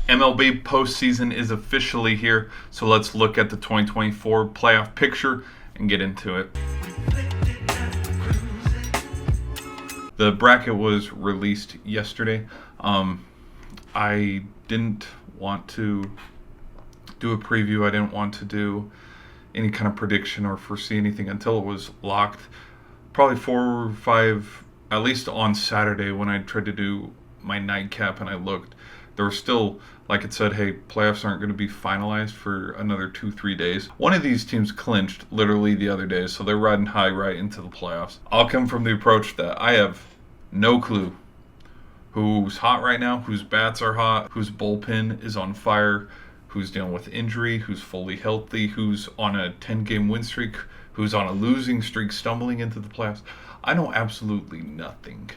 MLB postseason is officially here, so let's look at the 2024 playoff picture and get into it. The bracket was released yesterday. I didn't want to do a preview. I didn't want to do any kind of prediction or foresee anything until it was locked. Probably 4 or 5, at least on Saturday when I tried to do my nightcap and I looked, there was still, like it said, hey, playoffs aren't going to be finalized for another 2-3 days. One of these teams clinched literally the other day, so they're riding high right into the playoffs. I'll come from the approach that I have no clue who's hot right now, whose bats are hot, whose bullpen is on fire, who's dealing with injury, who's fully healthy, who's on a 10-game win streak, who's on a losing streak, stumbling into the playoffs. I know absolutely nothing,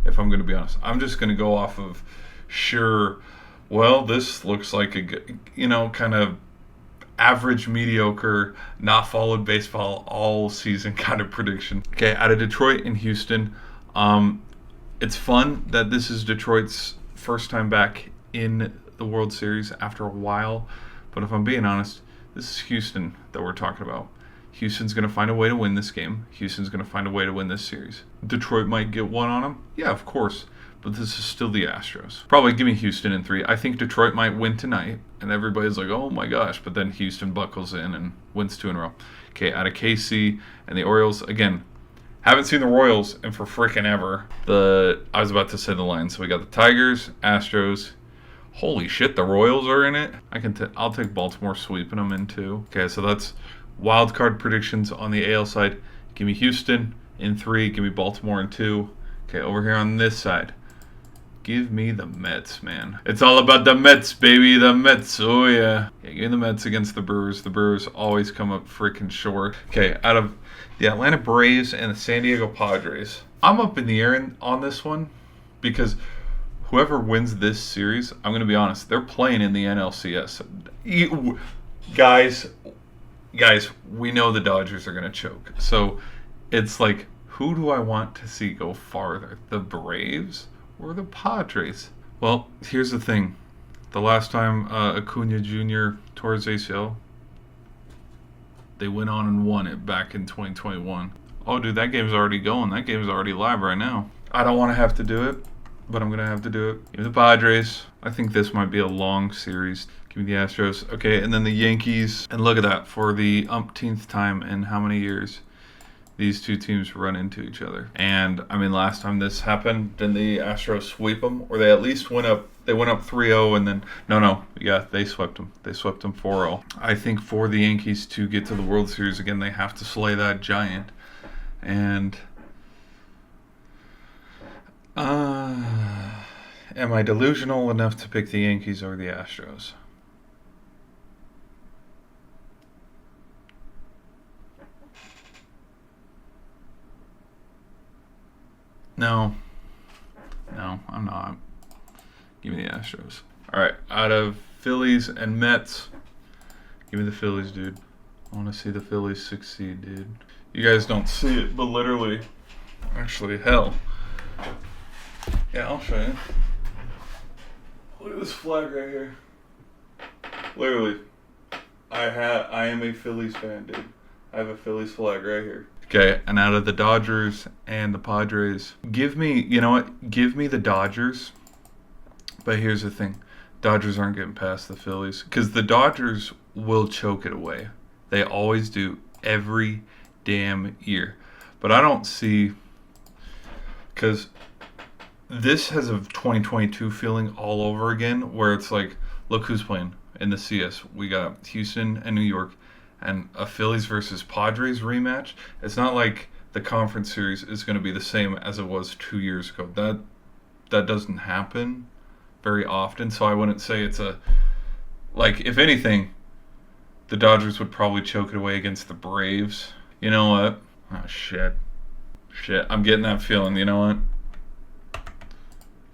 if I'm going to be honest. I'm just going to go off of, sure, well, this looks like a, kind of average, mediocre, not followed baseball all season kind of prediction. Okay, out of Detroit and Houston, it's fun that this is Detroit's first time back in the World Series after a while, but if I'm being honest, this is Houston that we're talking about. Houston's going to find a way to win this game. Houston's going to find a way to win this series. Detroit might get one on them. Yeah, of course. But this is still the Astros. Probably give me Houston in 3. I think Detroit might win tonight. And everybody's like, oh my gosh. But then Houston buckles in and wins 2 in a row. Okay, out of KC and the Orioles. Again, haven't seen the Royals in for freaking ever. I was about to say the line. So we got the Tigers, Astros. Holy shit, the Royals are in it. I'll take Baltimore sweeping them in 2. Okay, so that's wild card predictions on the AL side. Give me Houston in 3. Give me Baltimore in 2. Okay, over here on this side, give me the Mets, man. It's all about the Mets, baby. The Mets. Oh, yeah. Give me the Mets against the Brewers. The Brewers always come up freaking short. Okay, out of the Atlanta Braves and the San Diego Padres, I'm up in the air on this one because whoever wins this series, I'm going to be honest, they're playing in the NLCS. Guys, we know the Dodgers are going to choke. So it's like, who do I want to see go farther? The Braves or the Padres? Well, here's the thing. The last time Acuna Jr. tore his ACL, they went on and won it back in 2021. Oh, dude, that game's already going. That game's already live right now. I don't want to have to do it, but I'm going to have to do it. Give me the Padres. I think this might be a long series. Give me the Astros. Okay, and then the Yankees. And look at that. For the umpteenth time in how many years these two teams run into each other. And, I mean, last time this happened, didn't the Astros sweep them? Or they at least went up. They went up 3-0 and then... No. Yeah, they swept them. They swept them 4-0. I think for the Yankees to get to the World Series again, they have to slay that giant. And... am I delusional enough to pick the Yankees or the Astros? No, I'm not. Give me the Astros. All right, out of Phillies and Mets, give me the Phillies, dude. I want to see the Phillies succeed, dude. You guys don't see it, but literally, actually, hell. Yeah, I'll show you. Look at this flag right here. Literally, I am a Phillies fan, dude. I have a Phillies flag right here. Okay, and out of the Dodgers and the Padres, give me the Dodgers. But here's the thing. Dodgers aren't getting past the Phillies because the Dodgers will choke it away. They always do every damn year. But I don't see, because this has a 2022 feeling all over again where it's like, look who's playing in the CS. We got Houston and New York. And a Phillies versus Padres rematch, it's not like the conference series is going to be the same as it was 2 years ago. That doesn't happen very often, so I wouldn't say it's if anything, the Dodgers would probably choke it away against the Braves. You know what? Oh, shit. I'm getting that feeling. You know what?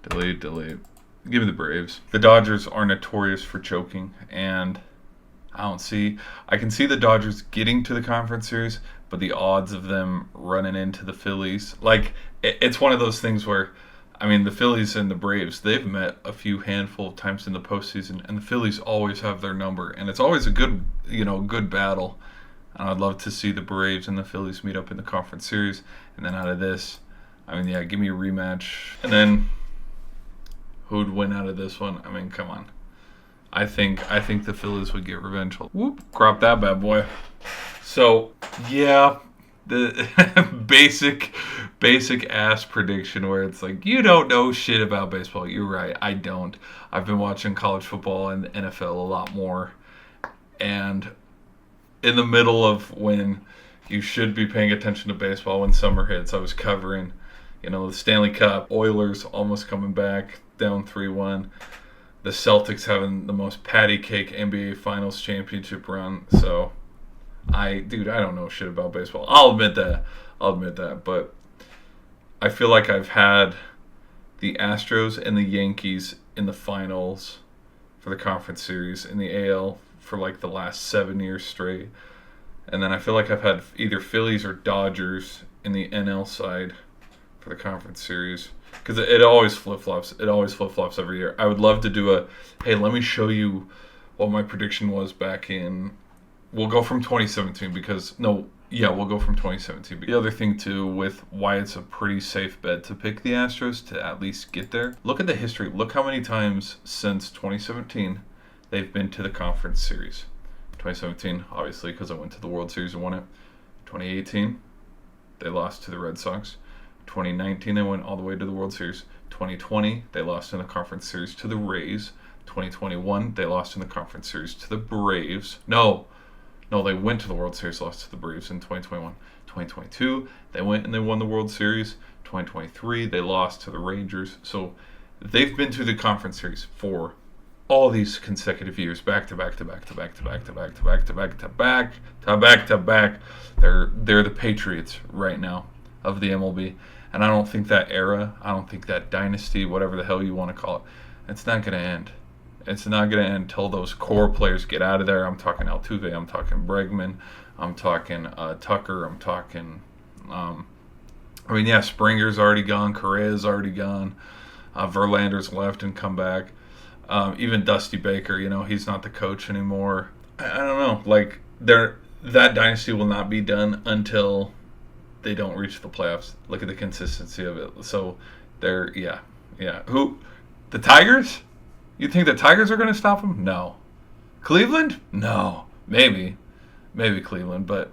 Delete. Give me the Braves. The Dodgers are notorious for choking, and I can see the Dodgers getting to the conference series, but the odds of them running into the Phillies, it's one of those things where I mean, the Phillies and the Braves, they've met a few handful of times in the postseason, and the Phillies always have their number, and it's always a good, good battle. And I'd love to see the Braves and the Phillies meet up in the conference series, and then out of this, I mean, yeah, give me a rematch. And then who'd win out of this one? I mean, come on. I think the Phillies would get revenge. Whoop, crop that bad boy. So, yeah, the basic ass prediction where it's like, you don't know shit about baseball. You're right, I don't. I've been watching college football and the NFL a lot more. And in the middle of when you should be paying attention to baseball, when summer hits, I was covering, the Stanley Cup, Oilers almost coming back, down 3-1. The Celtics having the most patty cake NBA Finals championship run. So, I don't know shit about baseball. I'll admit that. But I feel like I've had the Astros and the Yankees in the finals for the conference series in the AL for like the last 7 years straight. And then I feel like I've had either Phillies or Dodgers in the NL side for the conference series. Because it always flip-flops. It always flip-flops every year. I would love to do hey, let me show you what my prediction was back in... We'll go from 2017 we'll go from 2017. The other thing, too, with why it's a pretty safe bet to pick the Astros to at least get there. Look at the history. Look how many times since 2017 they've been to the conference series. 2017, obviously, because I went to the World Series and won it. 2018, they lost to the Red Sox. 2019, they went all the way to the World Series. 2020, they lost in the conference series to the Rays. 2021, they lost in the conference series to the Braves. No, they went to the World Series, lost to the Braves in 2021. 2022, they went and they won the World Series. 2023, they lost to the Rangers. So they've been to the conference series for all these consecutive years, back to back to back to back to back to back to back to back to back to back to back. They're the Patriots right now of the MLB. And I don't think that era, I don't think that dynasty, whatever the hell you want to call it, it's not going to end. It's not going to end until those core players get out of there. I'm talking Altuve, I'm talking Bregman, I'm talking Tucker, I'm talking... Springer's already gone, Correa's already gone, Verlander's left and come back. Even Dusty Baker, he's not the coach anymore. I don't know. That dynasty will not be done until they don't reach the playoffs. Look at the consistency of it. So yeah. Who? The Tigers? You think the Tigers are going to stop them? No. Cleveland? No. Maybe Cleveland, but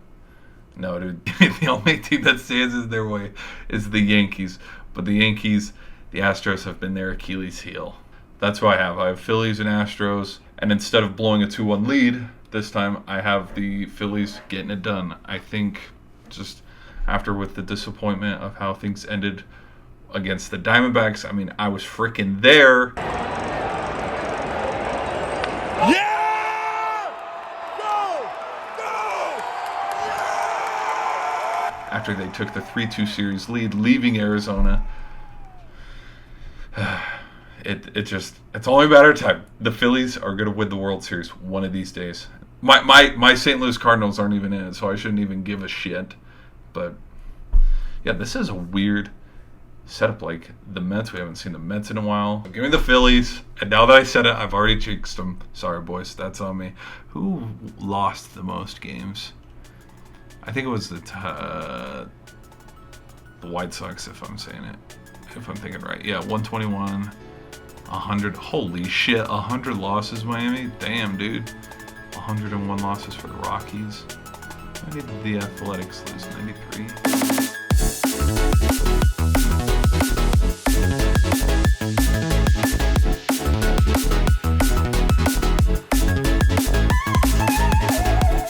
no, dude. The only team that stands in their way is the Yankees. But the Yankees, the Astros have been their Achilles heel. That's who I have. I have Phillies and Astros, and instead of blowing a 2-1 lead, this time I have the Phillies getting it done. I think just after with the disappointment of how things ended against the Diamondbacks, I mean, I was freaking there. Yeah! Go! Yeah! After they took the 3-2 series lead, leaving Arizona, it's only a matter of time. The Phillies are going to win the World Series one of these days. My St. Louis Cardinals aren't even in it, so I shouldn't even give a shit. But yeah, this is a weird setup. Like the Mets, we haven't seen the Mets in a while. Give me the Phillies. And now that I said it, I've already jinxed them. Sorry, boys, that's on me. Who lost the most games? I think it was the White Sox, if I'm saying it. If I'm thinking right. Yeah, 121, 100. Holy shit, 100 losses, Miami. Damn, dude. 101 losses for the Rockies. Why did the Athletics lose? 93.